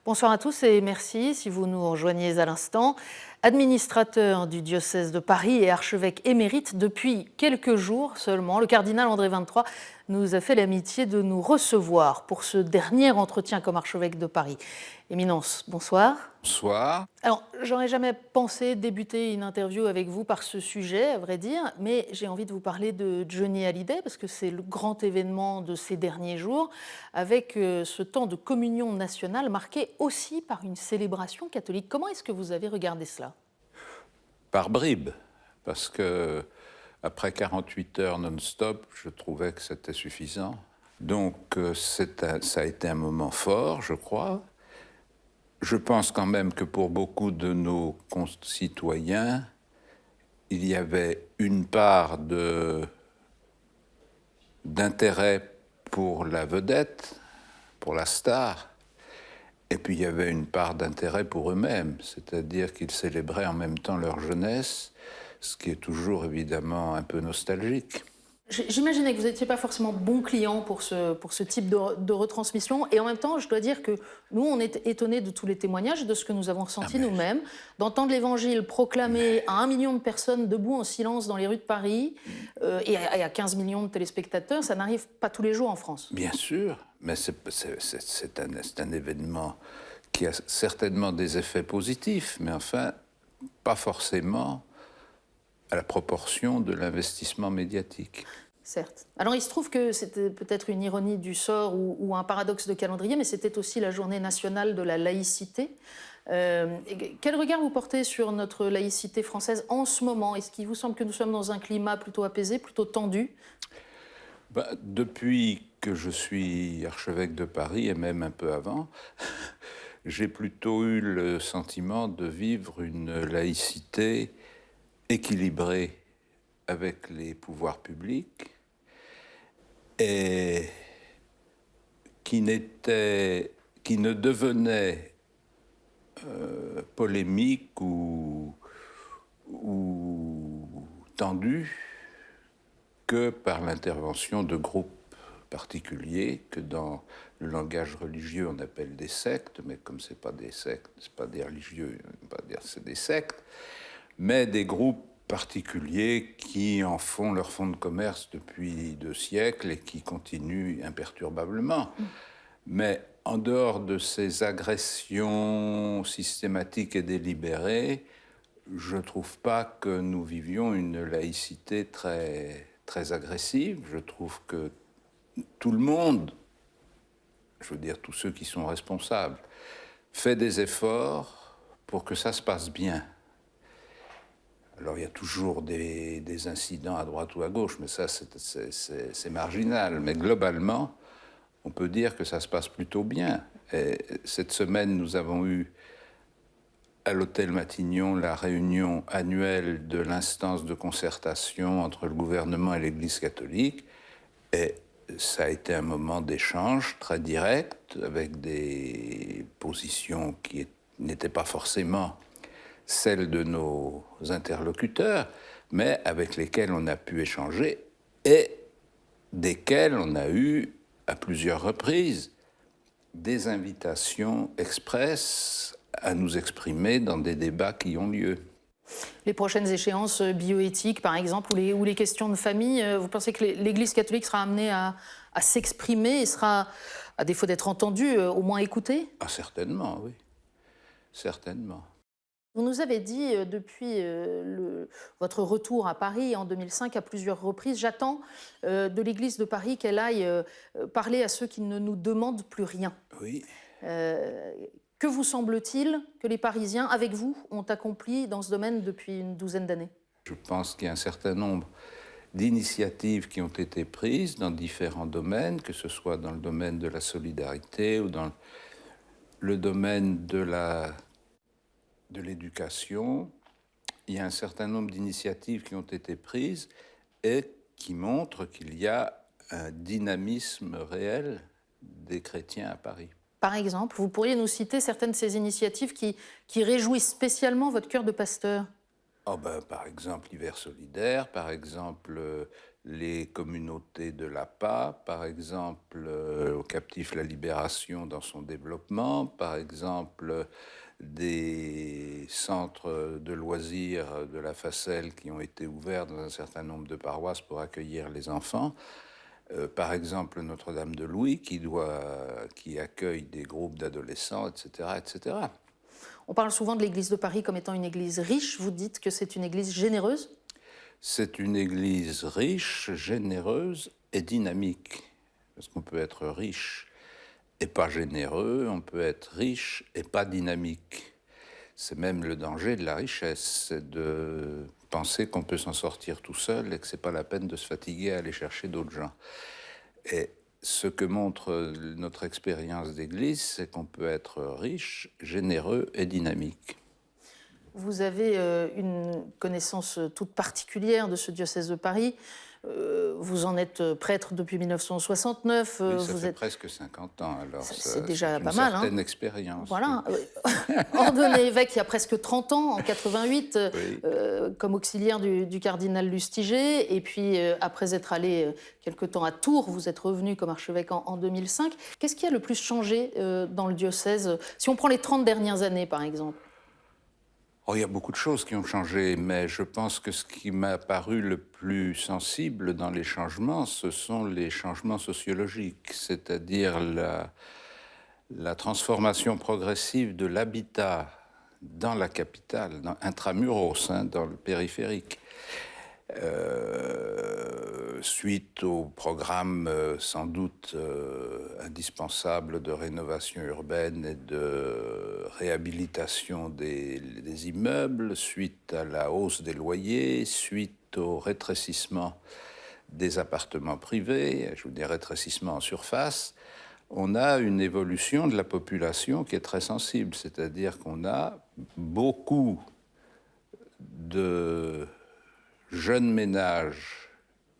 Bonsoir à tous et merci si vous nous rejoignez à l'instant. Administrateur du diocèse de Paris et archevêque émérite depuis quelques jours seulement, le cardinal André XXIII nous a fait l'amitié de nous recevoir pour ce dernier entretien comme archevêque de Paris. Éminence, bonsoir. Bonsoir. Alors, j'aurais jamais pensé débuter une interview avec vous par ce sujet, à vrai dire, mais j'ai envie de vous parler de Johnny Hallyday, parce que c'est le grand événement de ces derniers jours, avec ce temps de communion nationale marqué aussi par une célébration catholique. Comment est-ce que vous avez regardé cela? Par bribes, parce que après 48 heures non-stop, je trouvais que c'était suffisant. Donc ça a été un moment fort, je crois. Je pense quand même que pour beaucoup de nos concitoyens, il y avait une part d'intérêt pour la vedette, pour la star, et puis il y avait une part d'intérêt pour eux-mêmes, c'est-à-dire qu'ils célébraient en même temps leur jeunesse, ce qui est toujours évidemment un peu nostalgique. J'imaginais que vous n'étiez pas forcément bon client pour ce type de retransmission. Et en même temps, je dois dire que nous, on est étonnés de tous les témoignages, de ce que nous avons ressenti nous-mêmes, d'entendre l'Évangile proclamé à 1 million de personnes debout en silence dans les rues de Paris, et à 15 millions de téléspectateurs. Ça n'arrive pas tous les jours en France. Bien sûr, mais c'est un événement qui a certainement des effets positifs, mais enfin, pas forcément à la proportion de l'investissement médiatique. Certes. Alors il se trouve que c'était peut-être une ironie du sort ou un paradoxe de calendrier, mais c'était aussi la journée nationale de la laïcité. Quel regard vous portez sur notre laïcité française en ce moment? Est-ce qu'il vous semble que nous sommes dans un climat plutôt apaisé, plutôt tendu? Depuis que je suis archevêque de Paris, et même un peu avant, j'ai plutôt eu le sentiment de vivre une laïcité équilibrée avec les pouvoirs publics et qui ne devenait polémique ou tendue que par l'intervention de groupes particuliers que dans le langage religieux on appelle des sectes, mais comme c'est pas des sectes, c'est pas des religieux, on va pas dire c'est des sectes, mais des groupes particuliers qui en font leur fonds de commerce depuis 2 siècles et qui continuent imperturbablement. Mais en dehors de ces agressions systématiques et délibérées, je ne trouve pas que nous vivions une laïcité très, très agressive. Je trouve que tout le monde, je veux dire tous ceux qui sont responsables, fait des efforts pour que ça se passe bien. Alors il y a toujours des incidents à droite ou à gauche, mais ça c'est marginal. Mais globalement, on peut dire que ça se passe plutôt bien. Et cette semaine, nous avons eu à l'hôtel Matignon la réunion annuelle de l'instance de concertation entre le gouvernement et l'Église catholique. Et ça a été un moment d'échange très direct, avec des positions qui n'étaient pas forcément celles de nos interlocuteurs, mais avec lesquels on a pu échanger et desquels on a eu, à plusieurs reprises, des invitations expresses à nous exprimer dans des débats qui ont lieu. Les prochaines échéances bioéthiques, par exemple, ou les questions de famille, vous pensez que l'Église catholique sera amenée à s'exprimer et sera, à défaut d'être entendue, au moins écoutée? Ah, certainement, oui. Certainement. Vous nous avez dit depuis votre retour à Paris en 2005 à plusieurs reprises, j'attends de l'Église de Paris qu'elle aille parler à ceux qui ne nous demandent plus rien. Oui. Que vous semble-t-il que les Parisiens, avec vous, ont accompli dans ce domaine depuis une douzaine d'années? Je pense qu'il y a un certain nombre d'initiatives qui ont été prises dans différents domaines, que ce soit dans le domaine de la solidarité ou dans le domaine de l'éducation. Il y a un certain nombre d'initiatives qui ont été prises et qui montrent qu'il y a un dynamisme réel des chrétiens à Paris. Par exemple, vous pourriez nous citer certaines de ces initiatives qui réjouissent spécialement votre cœur de pasteur? Par exemple, l'hiver solidaire, par exemple, les communautés de l'APA, par exemple, au Captif La Libération dans son développement, par exemple, des centres de loisirs de la Facelle qui ont été ouverts dans un certain nombre de paroisses pour accueillir les enfants. Par exemple, Notre-Dame de Louis qui accueille des groupes d'adolescents, etc., etc. On parle souvent de l'église de Paris comme étant une église riche. Vous dites que c'est une église généreuse? C'est une église riche, généreuse et dynamique. Parce qu'on peut être riche et pas généreux, on peut être riche et pas dynamique. C'est même le danger de la richesse, c'est de penser qu'on peut s'en sortir tout seul et que c'est pas la peine de se fatiguer à aller chercher d'autres gens. Et ce que montre notre expérience d'église, c'est qu'on peut être riche, généreux et dynamique. Vous avez une connaissance toute particulière de ce diocèse de Paris. Vous en êtes prêtre depuis 1969. Oui, ça vous fait êtes... presque 50 ans, alors C'est déjà pas une mal. certaine expérience. Voilà. Oui. Ordonné évêque il y a presque 30 ans, en 88, Oui. comme auxiliaire du cardinal Lustiger. Et puis, après être allé quelque temps à Tours, vous êtes revenu comme archevêque en 2005. Qu'est-ce qui a le plus changé dans le diocèse, si on prend les 30 dernières années, par exemple? Oh, il y a beaucoup de choses qui ont changé, mais je pense que ce qui m'a paru le plus sensible dans les changements, ce sont les changements sociologiques, c'est-à-dire la transformation progressive de l'habitat dans la capitale, intramuros, dans le périphérique. Suite au programme sans doute indispensable de rénovation urbaine et de réhabilitation des immeubles, suite à la hausse des loyers, suite au rétrécissement des appartements privés, je veux dire rétrécissement en surface, on a une évolution de la population qui est très sensible, c'est-à-dire qu'on a beaucoup de jeunes ménages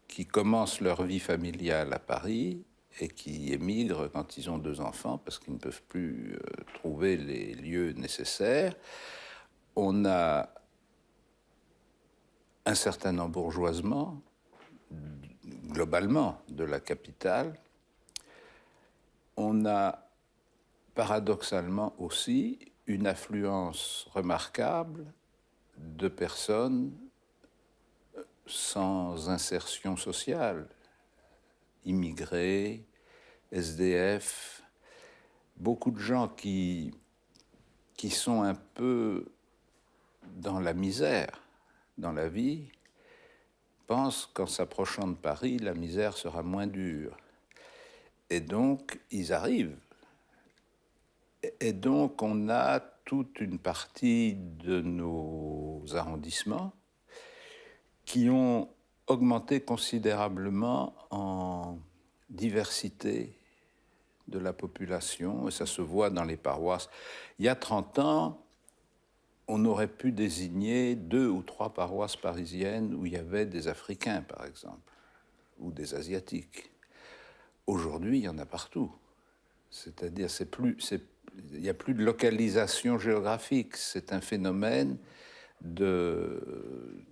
qui commencent leur vie familiale à Paris et qui émigrent quand ils ont 2 enfants parce qu'ils ne peuvent plus trouver les lieux nécessaires. On a un certain embourgeoisement, globalement, de la capitale. On a paradoxalement aussi une affluence remarquable de personnes sans insertion sociale, immigrés, SDF, beaucoup de gens qui sont un peu dans la misère, dans la vie, pensent qu'en s'approchant de Paris, la misère sera moins dure. Et donc, ils arrivent. Et donc, on a toute une partie de nos arrondissements qui ont augmenté considérablement en diversité de la population, et ça se voit dans les paroisses. Il y a 30 ans, on aurait pu désigner 2 ou 3 paroisses parisiennes où il y avait des Africains, par exemple, ou des Asiatiques. Aujourd'hui, il y en a partout. C'est-à-dire, il n'y a plus de localisation géographique. C'est un phénomène de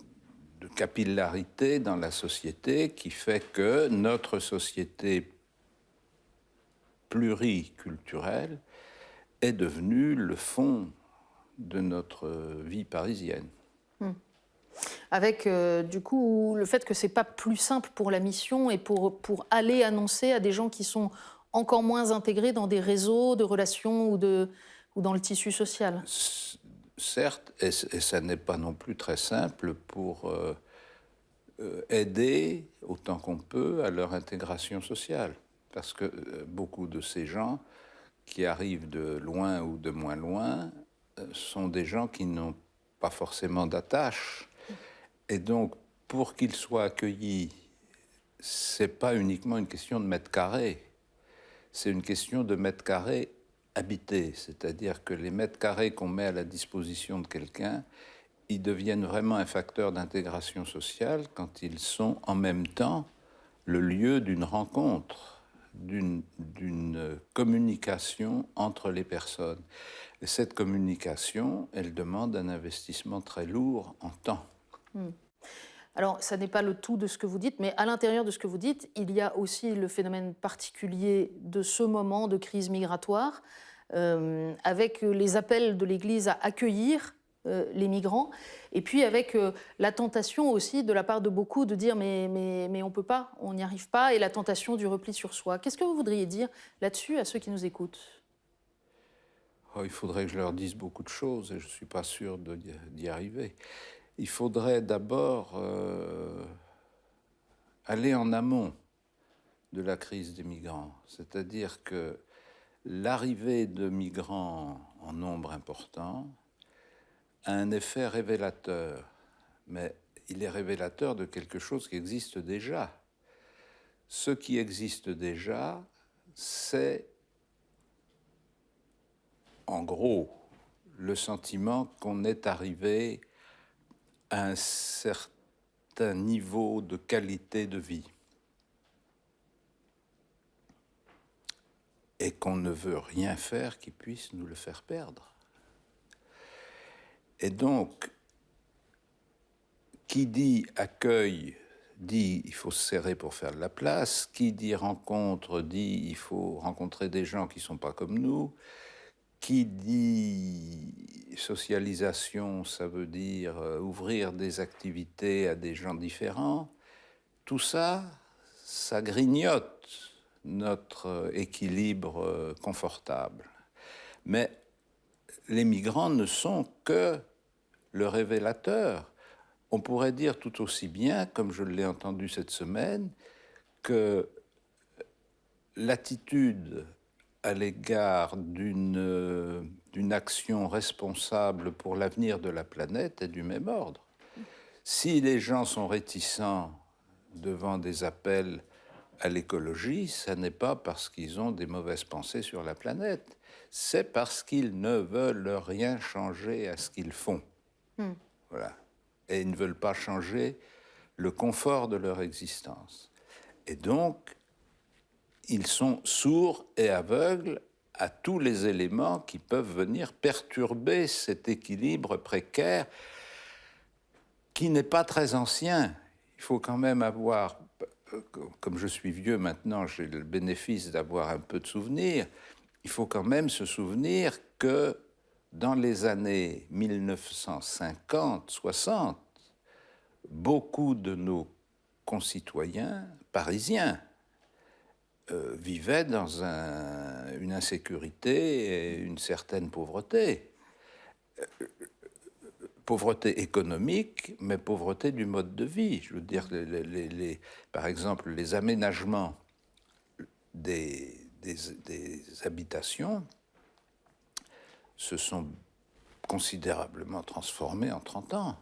capillarité dans la société qui fait que notre société pluriculturelle est devenue le fond de notre vie parisienne. Avec, du coup, le fait que ce n'est pas plus simple pour la mission et pour aller annoncer à des gens qui sont encore moins intégrés dans des réseaux de relations ou dans le tissu social. Certes, et ça n'est pas non plus très simple pour aider autant qu'on peut à leur intégration sociale. Parce que beaucoup de ces gens qui arrivent de loin ou de moins loin sont des gens qui n'ont pas forcément d'attache. Et donc, pour qu'ils soient accueillis, c'est pas uniquement une question de mètres carrés, c'est une question de mètres carrés habités. C'est-à-dire que les mètres carrés qu'on met à la disposition de quelqu'un, ils deviennent vraiment un facteur d'intégration sociale quand ils sont en même temps le lieu d'une rencontre, d'une communication entre les personnes. Et cette communication, elle demande un investissement très lourd en temps. Alors, ça n'est pas le tout de ce que vous dites, mais à l'intérieur de ce que vous dites, il y a aussi le phénomène particulier de ce moment de crise migratoire, avec les appels de l'Église à accueillir les migrants, et puis avec la tentation aussi de la part de beaucoup de dire mais on ne peut pas, on n'y arrive pas, et la tentation du repli sur soi. Qu'est-ce que vous voudriez dire là-dessus à ceux qui nous écoutent? Oh, il faudrait que je leur dise beaucoup de choses et je ne suis pas sûr d'y arriver. Il faudrait d'abord aller en amont de la crise des migrants, c'est-à-dire que l'arrivée de migrants en nombre important a un effet révélateur, mais il est révélateur de quelque chose qui existe déjà. Ce qui existe déjà, c'est en gros le sentiment qu'on est arrivé à un certain niveau de qualité de vie et qu'on ne veut rien faire qui puisse nous le faire perdre. Et donc, qui dit accueil dit il faut se serrer pour faire de la place, qui dit rencontre dit il faut rencontrer des gens qui ne sont pas comme nous, qui dit socialisation, ça veut dire ouvrir des activités à des gens différents. Tout ça, ça grignote notre équilibre confortable. Mais les migrants ne sont que le révélateur. On pourrait dire tout aussi bien, comme je l'ai entendu cette semaine, que l'attitude à l'égard d'une action responsable pour l'avenir de la planète est du même ordre. Si les gens sont réticents devant des appels à l'écologie, ce n'est pas parce qu'ils ont des mauvaises pensées sur la planète, c'est parce qu'ils ne veulent rien changer à ce qu'ils font. Voilà. Et ils ne veulent pas changer le confort de leur existence. Et donc, ils sont sourds et aveugles à tous les éléments qui peuvent venir perturber cet équilibre précaire qui n'est pas très ancien. Il faut quand même avoir, comme je suis vieux maintenant, j'ai le bénéfice d'avoir un peu de souvenirs, il faut quand même se souvenir que dans les années 1950-60, beaucoup de nos concitoyens parisiens vivaient dans une insécurité et une certaine pauvreté. Pauvreté économique, mais pauvreté du mode de vie. Je veux dire, par exemple, les aménagements des habitations se sont considérablement transformés en 30 ans.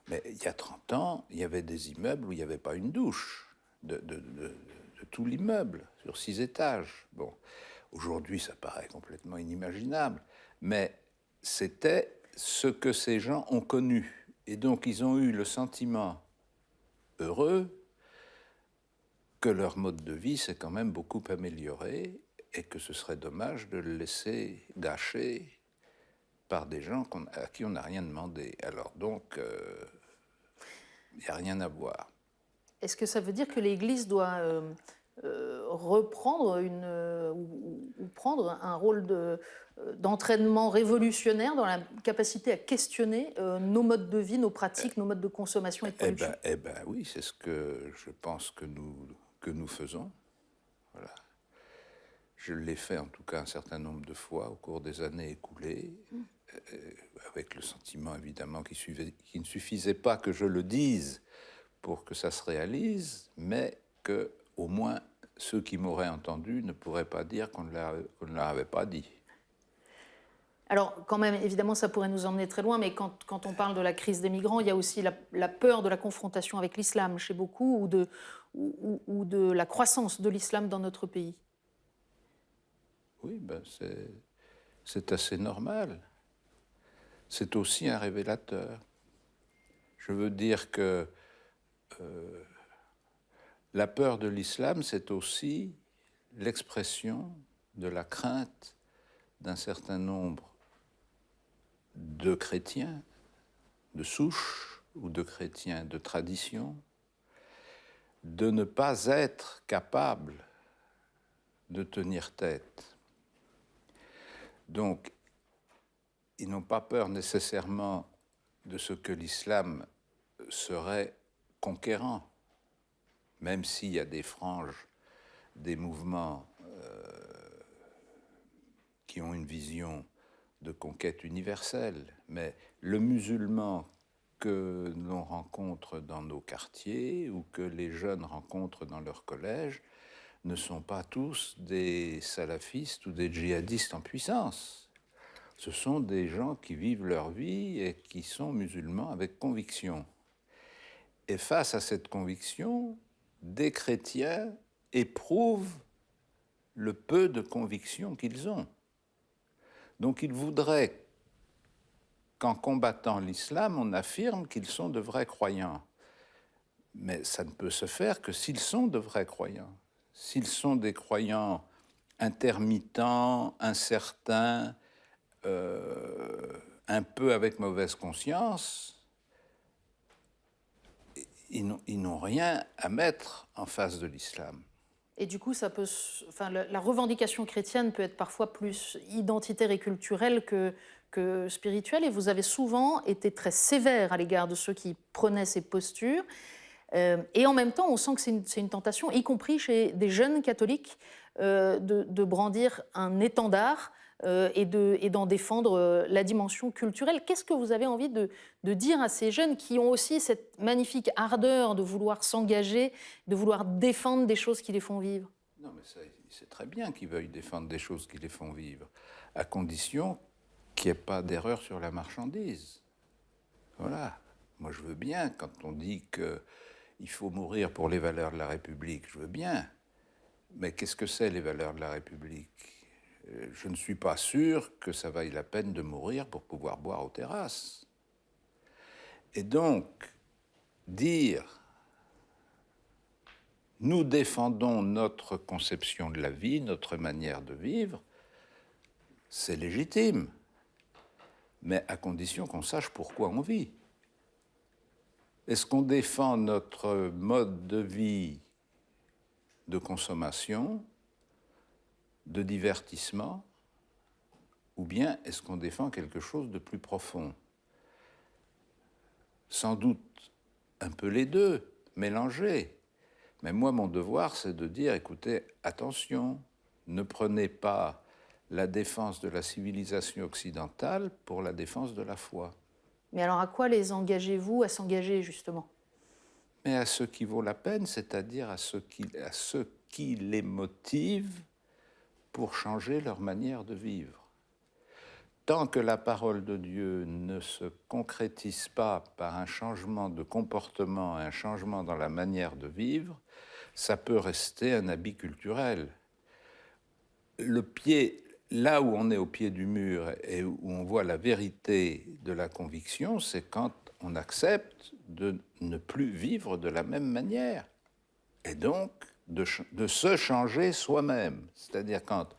Mais il y a 30 ans, il y avait des immeubles où il n'y avait pas une douche de tout l'immeuble, sur 6 étages. Bon, aujourd'hui, ça paraît complètement inimaginable, mais c'était ce que ces gens ont connu. Et donc, ils ont eu le sentiment heureux que leur mode de vie s'est quand même beaucoup amélioré et que ce serait dommage de le laisser gâcher par des gens à qui on n'a rien demandé. Alors donc, il n'y a rien à voir. Est-ce que ça veut dire que l'Église doit reprendre ou prendre un rôle d'entraînement révolutionnaire dans la capacité à questionner nos modes de vie, nos pratiques, nos modes de consommation et de production? Eh ben oui, c'est ce que je pense que nous faisons. Voilà. Je l'ai fait en tout cas un certain nombre de fois au cours des années écoulées, avec le sentiment évidemment qu'il ne suffisait pas que je le dise pour que ça se réalise, mais que au moins ceux qui m'auraient entendu ne pourraient pas dire qu'on ne leur avait pas dit. Alors, quand même, évidemment, ça pourrait nous emmener très loin, mais quand on parle de la crise des migrants, il y a aussi la peur de la confrontation avec l'islam chez beaucoup, ou de la croissance de l'islam dans notre pays. Oui, ben c'est assez normal. C'est aussi un révélateur. Je veux dire que la peur de l'islam, c'est aussi l'expression de la crainte d'un certain nombre de chrétiens, de souche ou de chrétiens de tradition, de ne pas être capable de tenir tête. Donc, ils n'ont pas peur nécessairement de ce que l'islam serait conquérant, même s'il y a des franges, des mouvements qui ont une vision de conquête universelle. Mais le musulman que l'on rencontre dans nos quartiers ou que les jeunes rencontrent dans leur collège ne sont pas tous des salafistes ou des djihadistes en puissance. Ce sont des gens qui vivent leur vie et qui sont musulmans avec conviction. Et face à cette conviction, des chrétiens éprouvent le peu de conviction qu'ils ont. Donc ils voudraient qu'en combattant l'islam, on affirme qu'ils sont de vrais croyants. Mais ça ne peut se faire que s'ils sont de vrais croyants. S'ils sont des croyants intermittents, incertains, un peu avec mauvaise conscience, ils n'ont rien à mettre en face de l'islam. Et du coup, la revendication chrétienne peut être parfois plus identitaire et culturelle que spirituelle. Et vous avez souvent été très sévère à l'égard de ceux qui prenaient ces postures. Et en même temps, on sent que c'est une tentation, y compris chez des jeunes catholiques, de brandir un étendard et d'en défendre la dimension culturelle. Qu'est-ce que vous avez envie de dire à ces jeunes qui ont aussi cette magnifique ardeur de vouloir s'engager, de vouloir défendre des choses qui les font vivre? Non, mais c'est très bien qu'ils veuillent défendre des choses qui les font vivre, à condition qu'il n'y ait pas d'erreur sur la marchandise. Voilà. Moi, je veux bien, quand on dit qu'il faut mourir pour les valeurs de la République, je veux bien. Mais qu'est-ce que c'est, les valeurs de la République ? Je ne suis pas sûr que ça vaille la peine de mourir pour pouvoir boire aux terrasses. Et donc, dire « nous défendons notre conception de la vie, notre manière de vivre », c'est légitime, mais à condition qu'on sache pourquoi on vit. Est-ce qu'on défend notre mode de vie de consommation, de divertissement, ou bien est-ce qu'on défend quelque chose de plus profond? Sans doute un peu les deux, mélangés. Mais moi, mon devoir, c'est de dire, écoutez, attention, ne prenez pas la défense de la civilisation occidentale pour la défense de la foi. Mais alors à quoi les engagez-vous à s'engager, justement? Mais à ce qui vaut la peine, c'est-à-dire à ce qui les motive pour changer leur manière de vivre. Tant que la parole de Dieu ne se concrétise pas par un changement de comportement, un changement dans la manière de vivre, ça peut rester un habit culturel. Là où on est au pied du mur et où on voit la vérité de la conviction, c'est quand on accepte de ne plus vivre de la même manière. Et donc, de se changer soi-même. C'est-à-dire quand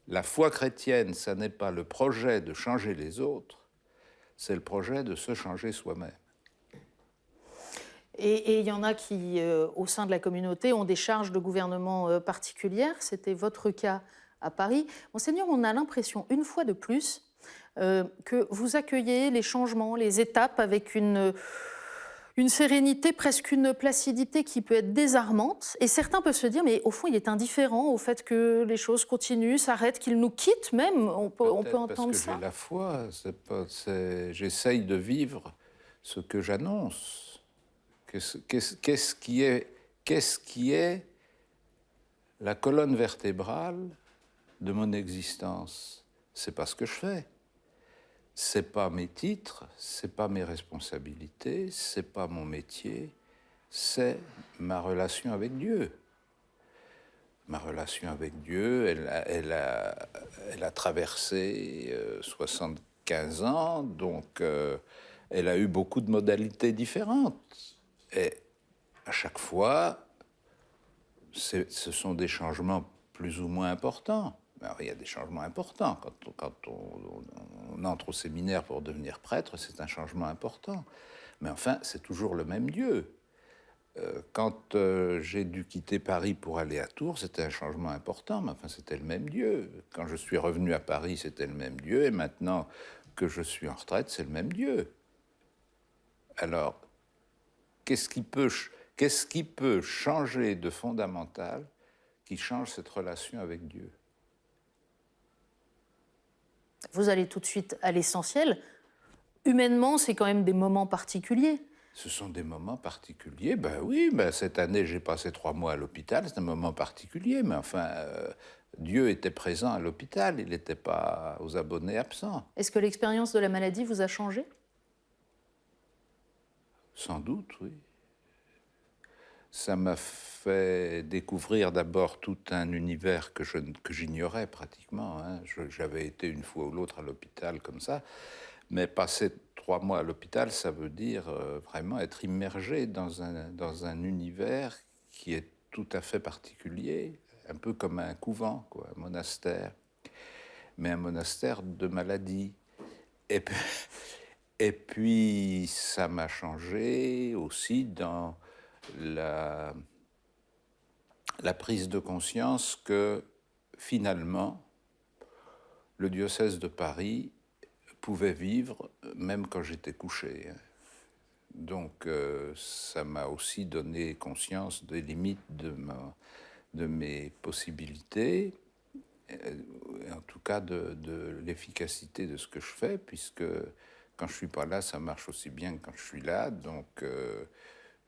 la foi chrétienne, ça n'est pas le projet de changer les autres, c'est le projet de se changer soi-même. Et il y en a qui, au sein de la communauté, ont des charges de gouvernement particulières. C'était votre cas à Paris. Monseigneur, on a l'impression, une fois de plus, que vous accueillez les changements, les étapes avec une sérénité, presque une placidité qui peut être désarmante. Et certains peuvent se dire, mais au fond, il est indifférent au fait que les choses continuent, s'arrêtent, qu'il nous quitte même. On peut entendre ça. Parce que j'ai la foi. J'essaye de vivre ce que j'annonce. Qu'est-ce qui est la colonne vertébrale de mon existence? C'est pas ce que je fais. C'est pas mes titres, c'est pas mes responsabilités, c'est pas mon métier, c'est ma relation avec Dieu. Ma relation avec Dieu, elle a traversé 75 ans, donc elle a eu beaucoup de modalités différentes. Et à chaque fois, ce sont des changements plus ou moins importants. Alors, il y a des changements importants. Quand on entre au séminaire pour devenir prêtre, c'est un changement important. Mais enfin, c'est toujours le même Dieu. Quand j'ai dû quitter Paris pour aller à Tours, c'était un changement important, mais enfin, c'était le même Dieu. Quand je suis revenu à Paris, c'était le même Dieu, et maintenant que je suis en retraite, c'est le même Dieu. Alors, qu'est-ce qui peut changer de fondamental qui change cette relation avec Dieu? Vous allez tout de suite à l'essentiel. Humainement, c'est quand même des moments particuliers. Ce sont des moments particuliers. Ben oui, ben cette année, j'ai passé 3 mois à l'hôpital. C'est un moment particulier, mais enfin, Dieu était présent à l'hôpital. Il n'était pas aux abonnés absents. Est-ce que l'expérience de la maladie vous a changé? Sans doute, oui. Ça m'a fait découvrir d'abord tout un univers que j'ignorais pratiquement, hein. J'avais été une fois ou l'autre à l'hôpital comme ça, mais passer 3 mois à l'hôpital, ça veut dire vraiment être immergé dans un univers qui est tout à fait particulier, un peu comme un couvent, quoi, un monastère, mais un monastère de maladie. Et puis, et puis ça m'a changé aussi dans la prise de conscience que finalement, le diocèse de Paris pouvait vivre même quand j'étais couché. Donc ça m'a aussi donné conscience des limites de mes possibilités, en tout cas de l'efficacité de ce que je fais, puisque quand je ne suis pas là, ça marche aussi bien que quand je suis là. Donc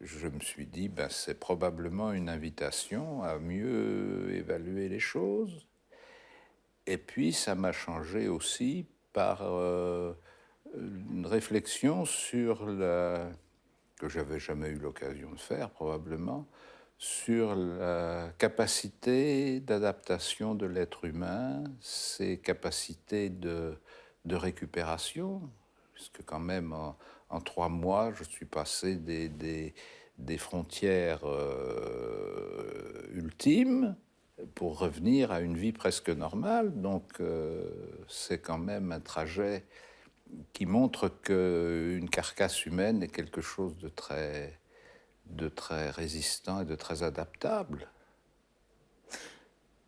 je me suis dit, ben, c'est probablement une invitation à mieux évaluer les choses. Et puis, ça m'a changé aussi par une réflexion sur que j'avais jamais eu l'occasion de faire, probablement, sur la capacité d'adaptation de l'être humain, ses capacités de récupération, puisque quand même, en 3 mois, je suis passé des frontières ultimes pour revenir à une vie presque normale. Donc, c'est quand même un trajet qui montre qu'une carcasse humaine est quelque chose de très résistant et de très adaptable.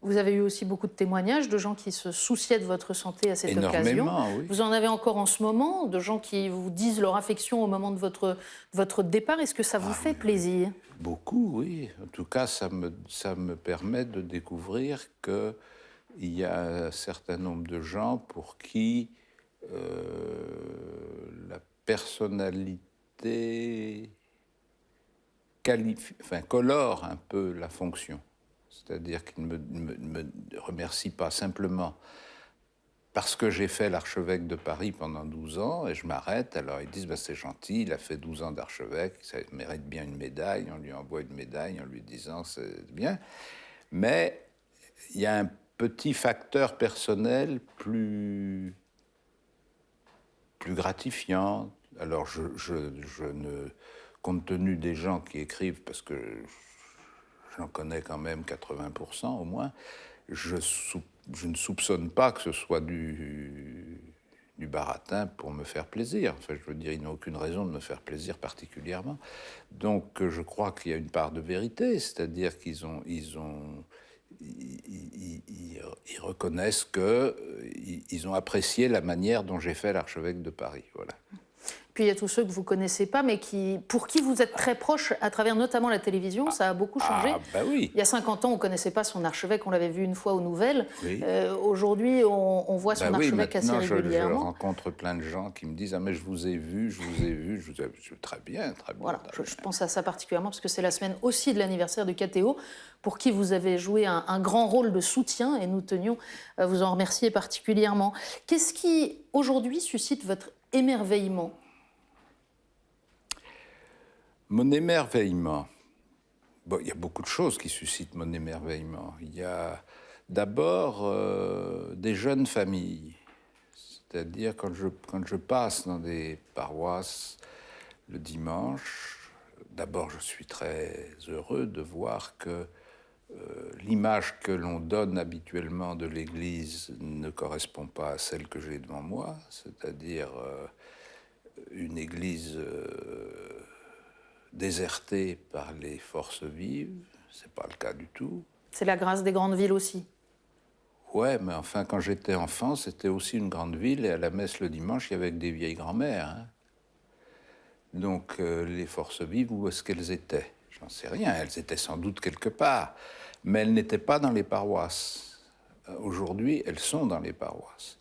Vous avez eu aussi beaucoup de témoignages de gens qui se souciaient de votre santé à cette occasion. Oui. Vous en avez encore en ce moment, de gens qui vous disent leur affection au moment de votre départ. Est-ce que ça vous fait plaisir? Beaucoup, oui. En tout cas, ça me permet de découvrir qu'il y a un certain nombre de gens pour qui la personnalité colore un peu la fonction. C'est-à-dire qu'ils ne me remercient pas simplement parce que j'ai fait l'archevêque de Paris pendant 12 ans et je m'arrête. Alors ils disent, ben, c'est gentil, il a fait 12 ans d'archevêque, ça mérite bien une médaille. On lui envoie une médaille en lui disant, c'est bien. Mais il y a un petit facteur personnel plus gratifiant. Alors je ne... Compte tenu des gens qui écrivent, parce que j'en connais quand même 80% au moins, je ne soupçonne pas que ce soit du baratin pour me faire plaisir. Enfin, je veux dire, ils n'ont aucune raison de me faire plaisir particulièrement. Donc, je crois qu'il y a une part de vérité, c'est-à-dire qu'ils reconnaissent qu'ils ont apprécié la manière dont j'ai fait l'archevêque de Paris. Voilà. Puis il y a tous ceux que vous ne connaissez pas, mais pour qui vous êtes très proche, à travers notamment la télévision. Ça a beaucoup changé. Ben oui. Il y a 50 ans, on ne connaissait pas son archevêque, on l'avait vu une fois aux nouvelles. Oui. Aujourd'hui, on voit son archevêque assez régulièrement. Je rencontre plein de gens qui me disent « Ah, mais je vous ai vu. » Très bien, très bien. Voilà, je pense à ça particulièrement, parce que c'est la semaine aussi de l'anniversaire du KTO, pour qui vous avez joué un grand rôle de soutien, et nous tenions à vous en remercier particulièrement. Qu'est-ce qui, aujourd'hui, suscite votre émerveillement? Mon émerveillement. Bon, il y a beaucoup de choses qui suscitent mon émerveillement. Il y a d'abord des jeunes familles. C'est-à-dire quand je passe dans des paroisses le dimanche, d'abord je suis très heureux de voir que l'image que l'on donne habituellement de l'Église ne correspond pas à celle que j'ai devant moi, c'est-à-dire une église désertée par les forces vives. Ce n'est pas le cas du tout. C'est la grâce des grandes villes aussi. Ouais, mais enfin, quand j'étais enfant, c'était aussi une grande ville, et à la messe le dimanche, il y avait que des vieilles grand-mères. Hein. Donc, les forces vives, où est-ce qu'elles étaient? J'en sais rien, elles étaient sans doute quelque part, mais elles n'étaient pas dans les paroisses. Aujourd'hui, elles sont dans les paroisses.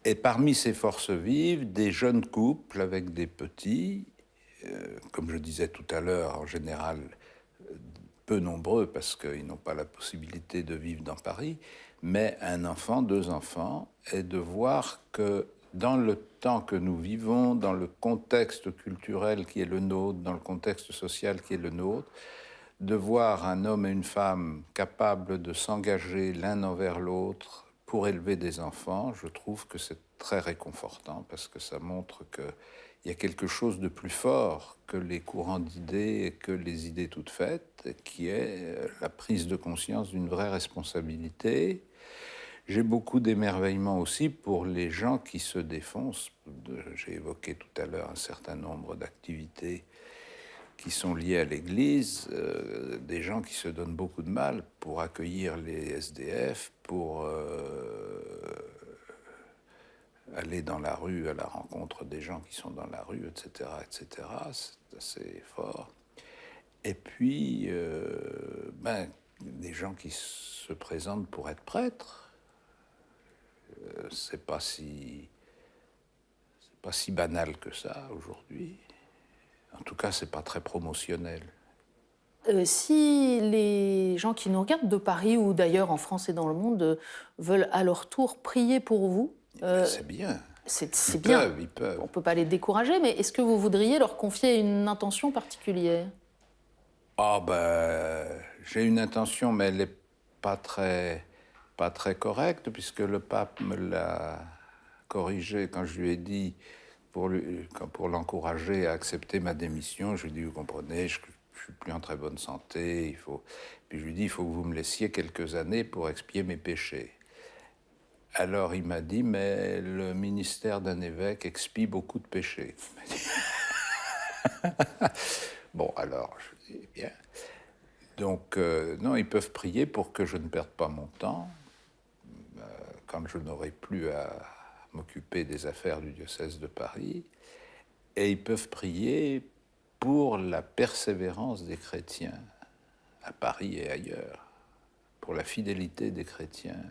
Et parmi ces forces vives, des jeunes couples avec des petits, comme je disais tout à l'heure, en général peu nombreux parce qu'ils n'ont pas la possibilité de vivre dans Paris, mais un enfant, 2 enfants, et de voir que dans le temps que nous vivons, dans le contexte culturel qui est le nôtre, dans le contexte social qui est le nôtre, de voir un homme et une femme capables de s'engager l'un envers l'autre pour élever des enfants, je trouve que c'est très réconfortant parce que ça montre qu'il y a quelque chose de plus fort que les courants d'idées et que les idées toutes faites, qui est la prise de conscience d'une vraie responsabilité. J'ai beaucoup d'émerveillement aussi pour les gens qui se défoncent. J'ai évoqué tout à l'heure un certain nombre d'activités qui sont liées à l'Église, des gens qui se donnent beaucoup de mal pour accueillir les SDF, pour aller dans la rue à la rencontre des gens qui sont dans la rue, etc., etc. C'est assez fort. Et puis, des gens qui se présentent pour être prêtres, c'est pas si banal que ça aujourd'hui. En tout cas, c'est pas très promotionnel. Si les gens qui nous regardent de Paris ou d'ailleurs en France et dans le monde veulent à leur tour prier pour vous, C'est bien. c'est bien. Ils peuvent. On ne peut pas les décourager, mais est-ce que vous voudriez leur confier une intention particulière? Ah j'ai une intention, mais elle n'est pas très correcte, puisque le pape me l'a corrigé quand je lui ai dit, pour l'encourager à accepter ma démission, je lui ai dit, vous comprenez, je suis plus en très bonne santé, Puis je lui ai dit, il faut que vous me laissiez quelques années pour expier mes péchés. Alors il m'a dit, mais le ministère d'un évêque expie beaucoup de péchés. Bon, alors, je dis, bien. Donc, non, ils peuvent prier pour que je ne perde pas mon temps, quand je n'aurai plus à m'occuper des affaires du diocèse de Paris. Et ils peuvent prier pour la persévérance des chrétiens à Paris et ailleurs, pour la fidélité des chrétiens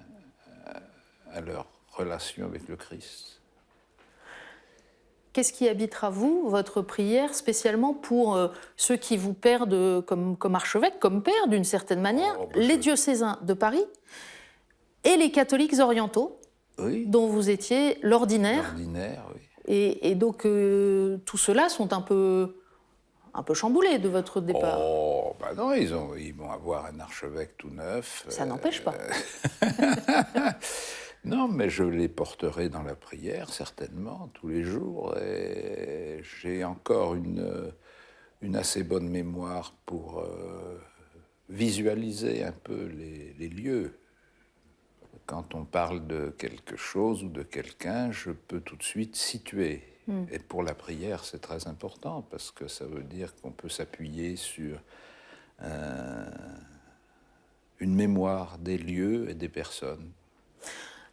à leur relation avec le Christ. Qu'est-ce qui habitera, vous, votre prière, spécialement pour ceux qui vous perdent comme archevêque, comme père, d'une certaine manière, les diocésains de Paris et les catholiques orientaux, oui, dont vous étiez l'ordinaire. L'ordinaire, oui. Et donc, tous ceux-là sont un peu chamboulés de votre départ. Oh, ben non, ils vont avoir un archevêque tout neuf. Ça n'empêche pas. Non, mais je les porterai dans la prière, certainement, tous les jours. Et j'ai encore une assez bonne mémoire pour visualiser un peu les lieux. Quand on parle de quelque chose ou de quelqu'un, je peux tout de suite situer. Et pour la prière, c'est très important, parce que ça veut dire qu'on peut s'appuyer sur une mémoire des lieux et des personnes.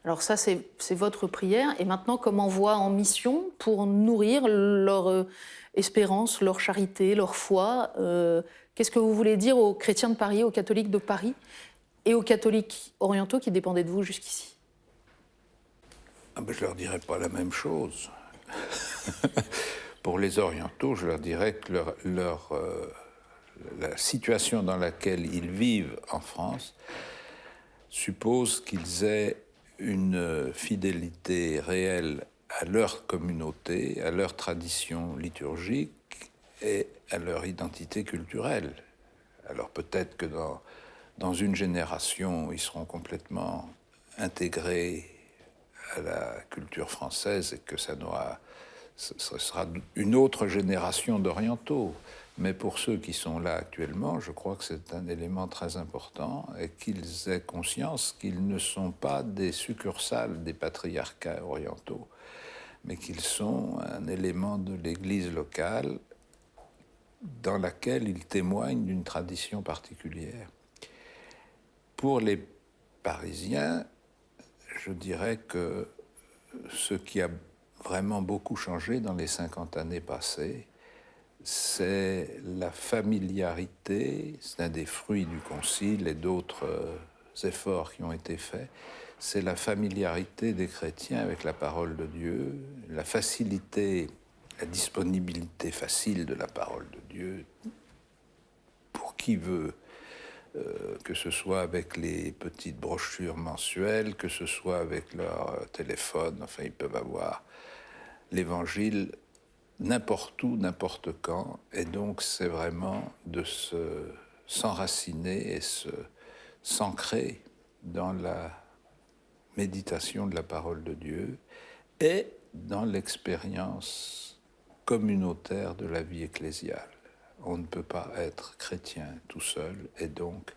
Alors ça, c'est votre prière. Et maintenant, comme envoi en mission pour nourrir leur espérance, leur charité, leur foi, qu'est-ce que vous voulez dire aux chrétiens de Paris, aux catholiques de Paris et aux catholiques orientaux qui dépendaient de vous jusqu'ici? Je leur dirais pas la même chose. Pour les orientaux, je leur dirais que la situation dans laquelle ils vivent en France suppose qu'ils aient une fidélité réelle à leur communauté, à leur tradition liturgique et à leur identité culturelle. Alors peut-être que dans une génération, ils seront complètement intégrés à la culture française et que ce sera une autre génération d'orientaux. Mais pour ceux qui sont là actuellement, je crois que c'est un élément très important et qu'ils aient conscience qu'ils ne sont pas des succursales des patriarcats orientaux, mais qu'ils sont un élément de l'Église locale dans laquelle ils témoignent d'une tradition particulière. Pour les Parisiens, je dirais que ce qui a vraiment beaucoup changé dans les 50 années passées, c'est la familiarité, c'est un des fruits du Concile et d'autres efforts qui ont été faits, c'est la familiarité des chrétiens avec la parole de Dieu, la facilité, la disponibilité facile de la parole de Dieu pour qui veut, que ce soit avec les petites brochures mensuelles, que ce soit avec leur téléphone, enfin ils peuvent avoir l'Évangile n'importe où, n'importe quand, et donc c'est vraiment de s'enraciner et s'ancrer dans la méditation de la parole de Dieu et dans l'expérience communautaire de la vie ecclésiale. On ne peut pas être chrétien tout seul, et donc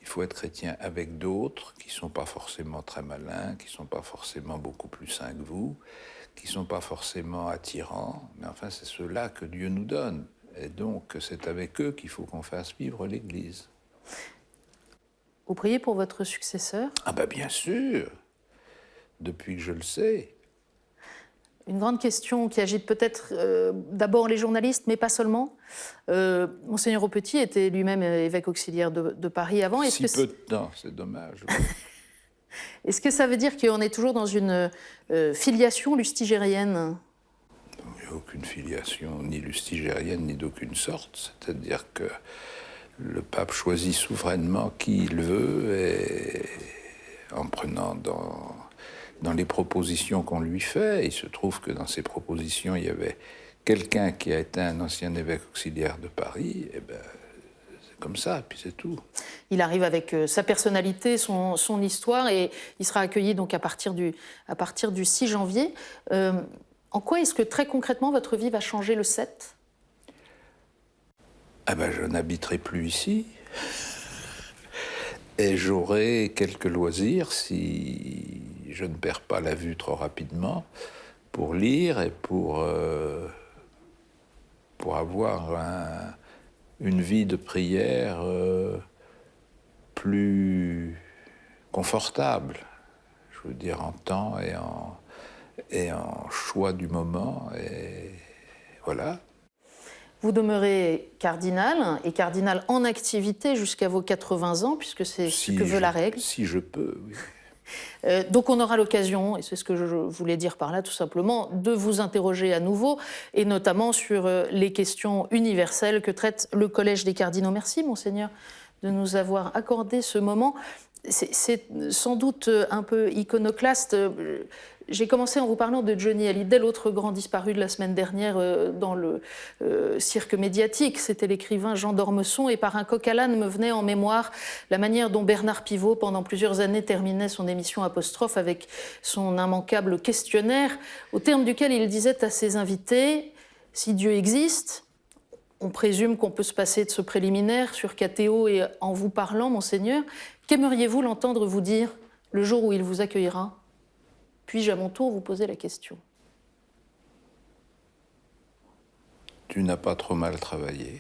il faut être chrétien avec d'autres qui ne sont pas forcément très malins, qui ne sont pas forcément beaucoup plus saints que vous, qui ne sont pas forcément attirants, mais enfin c'est ceux-là que Dieu nous donne. Et donc c'est avec eux qu'il faut qu'on fasse vivre l'Église. Vous priez pour votre successeur? Ah ben bien sûr, depuis que je le sais. Une grande question qui agite peut-être d'abord les journalistes, mais pas seulement. Monseigneur Aupetit était lui-même évêque auxiliaire de Paris avant. Si peu de temps, c'est dommage. Est-ce que ça veut dire qu'on est toujours dans une filiation lustigérienne? Il n'y a aucune filiation ni lustigérienne ni d'aucune sorte. C'est-à-dire que le pape choisit souverainement qui il veut, et en prenant dans les propositions qu'on lui fait. Il se trouve que dans ces propositions, il y avait quelqu'un qui a été un ancien évêque auxiliaire de Paris, et ben c'est comme ça, puis c'est tout. Il arrive avec sa personnalité, son histoire, et il sera accueilli donc à partir du 6 janvier. En quoi est-ce que très concrètement votre vie va changer le 7 ? Ah ben je n'habiterai plus ici. Et j'aurai quelques loisirs, si je ne perds pas la vue trop rapidement, pour lire et pour avoir une vie de prière plus confortable, je veux dire en temps et en choix du moment, et voilà. Vous demeurez cardinal, et cardinal en activité jusqu'à vos 80 ans, puisque c'est ce que veut la règle. Si je peux, oui. Donc on aura l'occasion, et c'est ce que je voulais dire par là tout simplement, de vous interroger à nouveau, et notamment sur les questions universelles que traite le Collège des cardinaux. Merci, Monseigneur, de nous avoir accordé ce moment. C'est sans doute un peu iconoclaste. J'ai commencé en vous parlant de Johnny Hallyday, l'autre grand disparu de la semaine dernière dans le cirque médiatique. C'était l'écrivain Jean d'Ormesson, et par un coq à l'âne me venait en mémoire la manière dont Bernard Pivot, pendant plusieurs années, terminait son émission Apostrophe avec son immanquable questionnaire, au terme duquel il disait à ses invités « Si Dieu existe », on présume qu'on peut se passer de ce préliminaire sur Cathéo, et en vous parlant, Monseigneur, qu'aimeriez-vous l'entendre vous dire le jour où il vous accueillera ? Puis-je à mon tour vous poser la question? Tu n'as pas trop mal travaillé.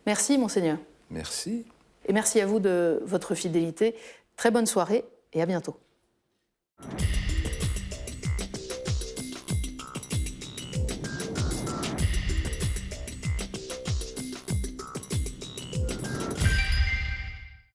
Merci, Monseigneur. Merci. Et merci à vous de votre fidélité. Très bonne soirée et à bientôt.